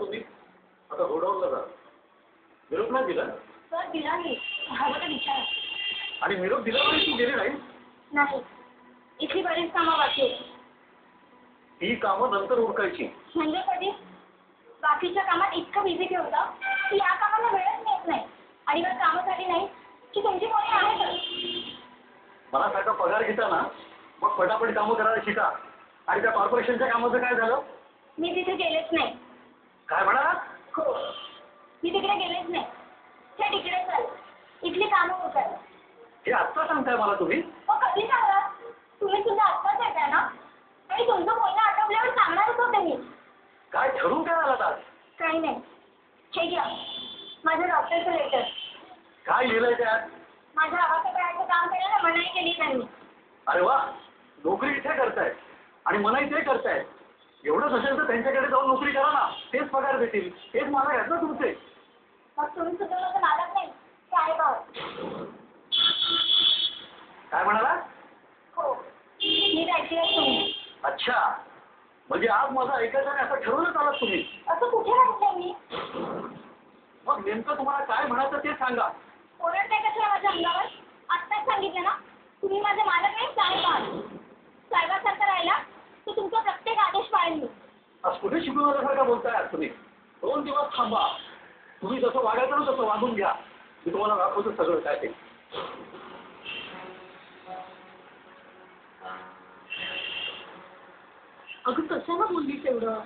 तुम्ही आता गोडाऊनला जा. निरोप नाही दिला? सर दिला नाही, हवं तर विचारा. आणि निरोप दिला तरी तू गेली नाही? नाही, इथली बरीच कामं बाकी आहेत. ही कामं नंतर उरकायची. म्हणजे कधी? बाकीच्या कामात इतकं बिझी ठेवलं की या कामाला वेळच मिळत नाही. आणि जर कामं झाली नाही की तुमची कोणी आहे तर. मला सारखा पगार घेता ना, मग पटापट कामं करायला शिका. आणि त्या कॉर्पोरेशनच्या कामाचं काय झालं? मी तिथे गेलेच नाही. काय म्हणाला? हो, मी तिकडे गेलेच नाही. हे तिकडे चाल, इथली कामं उरकायला. हे आत्ता सांगताय मला तुम्ही? मग कधी सांगा? तुम्ही सुद्धा आत्ताच येताय ना. आणि तुमचं बोलणं आटोपल्यावर सांगणारच होते मी. काय ठरून काय आलात आज? काही नाही, हे घ्या माझं डॉक्टरचं लेटर. काय लिहिलंय त्यात? माझ्या आवाजाचं काम करायला मनाई केली त्यांनी. अरे वा, नोकरी इथे करतायत आणि मनाई ते करतायत. एवढंच असेल तर त्यांच्याकडे जाऊन नोकरी करा ना, तेच पगार देतील. तेच मालक आहेत ना तुमचे. मग तुम्ही सुद्धा माझं मालक नाही, काय भाव? काय म्हणाला? हो, मी ऐकलंच तुम्ही. अच्छा, म्हणजे आज माझं ऐकायचं आणि असं ठरवूनच आलात तुम्ही? असं कुठे म्हटलंय मी? मग नेमकं तुम्हाला काय म्हणायचं ते सांगा. ओरडताय कशाला माझ्या अंगावर? आत्ताच सांगितलं ना, तुम्ही माझे मालक नाही, साहेब आहात. साहेबासारखं राहिला तर तुमचा प्रत्येक आदेश पाळेल मी. आज कुठे शिकवण्यासारखं बोलताय तुम्ही? 2 दिवस थांबा. तुम्ही जसं वागायचं ना तसं वागून घ्या. मी तुम्हाला दाखवतो सगळं काय ते. अगं कशाला बोललीस एवढं?